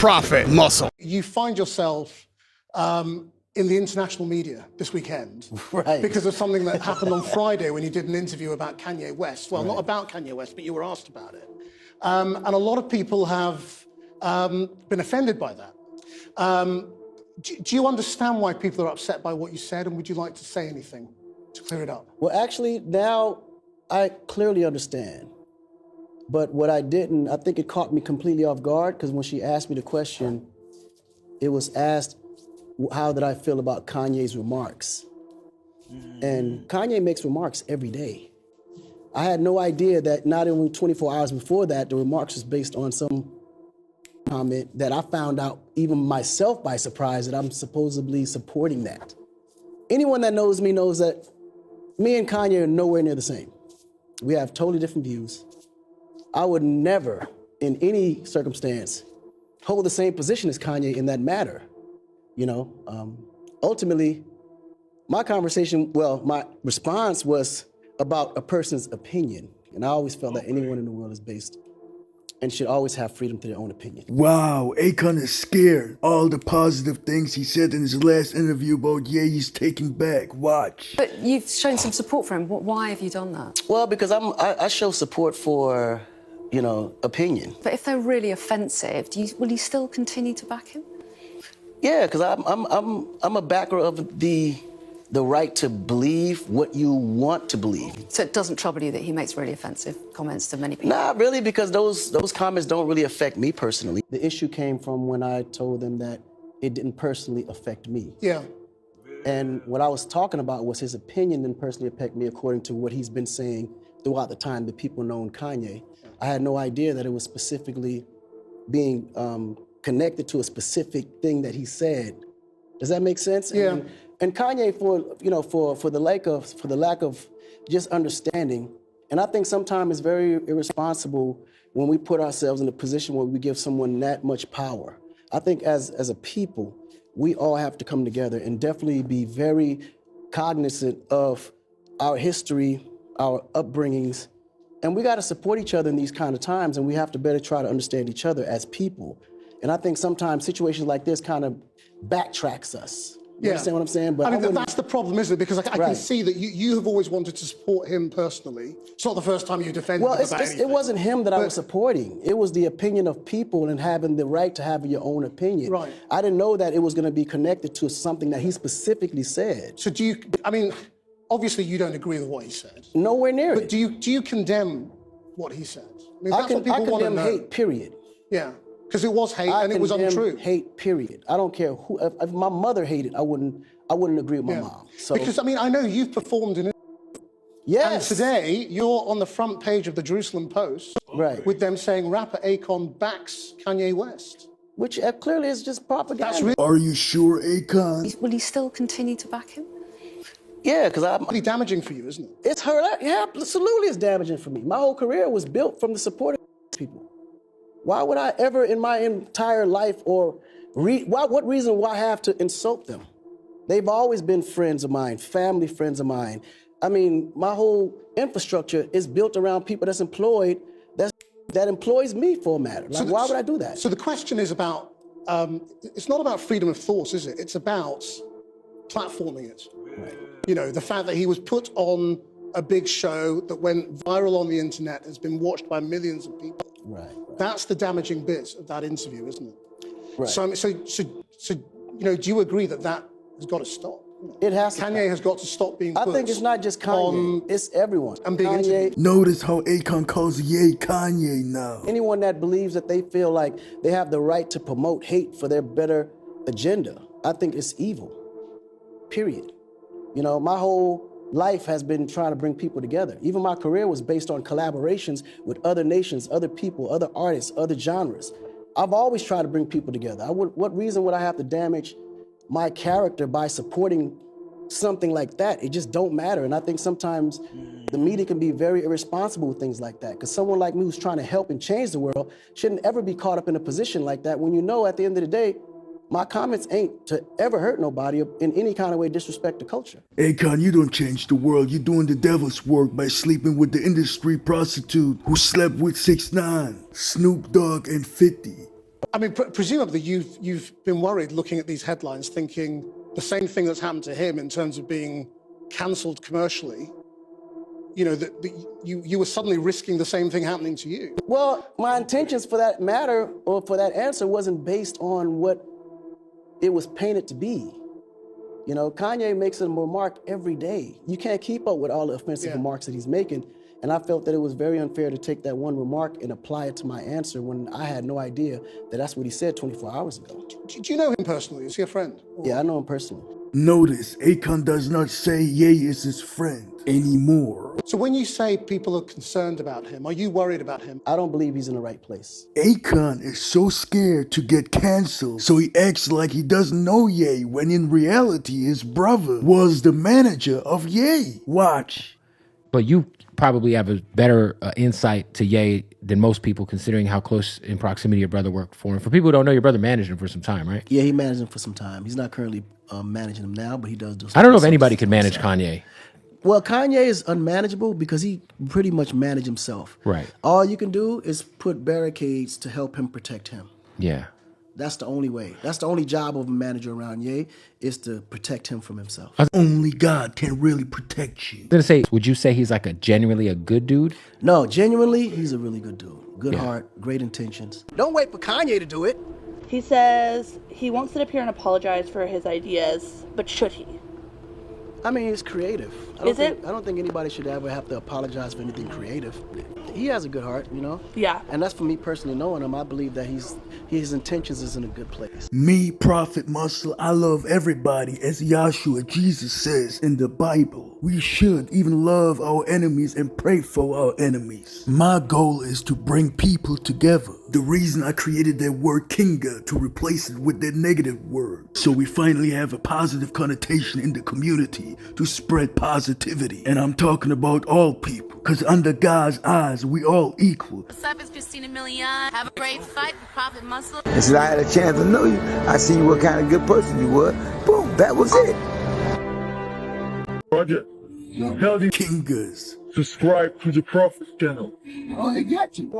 profit, muscle. You find yourself in the international media this weekend, right? Because of something that happened on Friday when you did an interview about Kanye West. Well, right. Not about Kanye West, but you were asked about it. And a lot of people have been offended by that. Do you understand why people are upset by what you said, and would you like to say anything to clear it up? Well, actually, now I clearly understand. But what I didn't, I think it caught me completely off guard, because when she asked me the question, it was asked, how did I feel about Kanye's remarks? And Kanye makes remarks every day. I had no idea that not only 24 hours before that, the remarks was based on some comment that I found out even myself by surprise that I'm supposedly supporting that. Anyone that knows me knows that me and Kanye are nowhere near the same. We have totally different views. I would never, in any circumstance, hold the same position as Kanye in that matter. You know, ultimately, my response was about a person's opinion. And I always felt that anyone in the world is based and should always have freedom to their own opinion. Wow, Akon is scared. All the positive things he said in his last interview about he's taking back. Watch. But you've shown some support for him. Why have you done that? Well, because I show support for, you know, opinion. But if they're really offensive, will you still continue to back him? Yeah, because I'm a backer of the right to believe what you want to believe. So it doesn't trouble you that he makes really offensive comments to many people? Not really, because those comments don't really affect me personally. The issue came from when I told them that it didn't personally affect me. Yeah. And what I was talking about was his opinion didn't personally affect me according to what he's been saying throughout the time that people known Kanye. I had no idea that it was specifically being connected to a specific thing that he said. Does that make sense? Yeah. And Kanye, for the lack of just understanding, and I think sometimes it's very irresponsible when we put ourselves in a position where we give someone that much power. I think as a people, we all have to come together and definitely be very cognizant of our history, our upbringings, and we got to support each other in these kind of times, and we have to better try to understand each other as people. And I think sometimes situations like this kind of backtracks us. You understand what I'm saying? But I mean, that's the problem, isn't it? Because I can see that you have always wanted to support him personally. It's not the first time you defended him about anything. It wasn't him that I was supporting. It was the opinion of people and having the right to have your own opinion. Right. I didn't know that it was going to be connected to something that he specifically said. So obviously you don't agree with what he said. Nowhere near it. But do you condemn what he said? I mean, that's what people want to condemn know. hate, period. Yeah. Because it was hate and it was untrue. Hate, period. I don't care who. If my mother hated, I wouldn't agree with my mom. So, because I know you've performed in it. Yes. And today you're on the front page of the Jerusalem Post, right, with them saying rapper Akon backs Kanye West, which clearly is just propaganda. Are you sure, Akon? Will you still continue to back him? Yeah, because I'm pretty damaging for you, isn't it? It's her. Yeah, absolutely, it's damaging for me. My whole career was built from the support of people. Why would I ever in my entire life what reason would I have to insult them? They've always been friends of mine, family friends of mine. I mean, my whole infrastructure is built around people that's employed, that employs me for a matter. Like, why would I do that? So the question is about, it's not about freedom of thought, is it? It's about platforming it. Right. You know, the fact that he was put on a big show that went viral on the internet, has been watched by millions of people. Right. That's the damaging bit of that interview, isn't it? Right. So you know, do you agree that has got to stop? It has to. Kanye has got to stop being put I think it's not just Kanye, it's everyone. And being Kanye. Notice how Akon calls Ye Kanye now. Anyone that believes that they feel like they have the right to promote hate for their better agenda, I think it's evil, period. You know, my whole life has been trying to bring people together. Even my career was based on collaborations with other nations, other people, other artists, other genres. I've always tried to bring people together. What reason would I have to damage my character by supporting something like that? It just don't matter. And I think sometimes the media can be very irresponsible with things like that, because someone like me who's trying to help and change the world shouldn't ever be caught up in a position like that when you know at the end of the day, my comments ain't to ever hurt nobody or in any kind of way disrespect the culture. Akon, you don't change the world. You're doing the devil's work by sleeping with the industry prostitute who slept with 6ix9ine, Snoop Dogg, and 50. I mean, presumably you've been worried looking at these headlines, thinking the same thing that's happened to him in terms of being cancelled commercially. You know, that you were suddenly risking the same thing happening to you. Well, my intentions for that matter, or for that answer, wasn't based on what it was painted to be. You know, Kanye makes a remark every day. You can't keep up with all the offensive remarks that he's making. And I felt that it was very unfair to take that one remark and apply it to my answer when I had no idea that that's what he said 24 hours ago. Do you know him personally? Is he a friend? Yeah, I know him personally. Notice, Akon does not say Ye is his friend anymore. So when you say people are concerned about him, are you worried about him? I don't believe he's in the right place. Akon is so scared to get canceled, so he acts like he doesn't know Ye, when in reality his brother was the manager of Ye. Watch. But you probably have a better insight to Ye than most people, considering how close in proximity your brother worked for him. For people who don't know, your brother managed him for some time, right? Yeah, he managed him for some time. He's not currently managing him now, but he does do some. I don't know if anybody could manage Kanye. Well, Kanye is unmanageable because he pretty much managed himself. Right. All you can do is put barricades to help him protect him. Yeah. That's the only way. That's the only job of a manager around Ye, is to protect him from himself. Only God can really protect you. I was gonna say, would you say he's like genuinely a good dude? No, genuinely, he's a really good dude. Good heart, great intentions. Don't wait for Kanye to do it. He says he won't sit up here and apologize for his ideas, but should he? I mean, it's creative. I don't think anybody should ever have to apologize for anything creative. He has a good heart, you know? Yeah. And that's for me personally knowing him. I believe that his intentions is in a good place. Me, Prophet Muscle, I love everybody, as Yahshua Jesus says in the Bible. We should even love our enemies and pray for our enemies. My goal is to bring people together. The reason I created that word kinga to replace it with that negative word, so we finally have a positive connotation in the community to spread positivity. And I'm talking about all people, because under God's eyes, we all equal. What's up, it's Christina Milian. Have a great fight, Prophet Muscle. And since I had a chance to know you, I see what kind of good person you were. Boom, that was it. Roger. Kingas. Subscribe to the Prophet channel. Oh, they got you.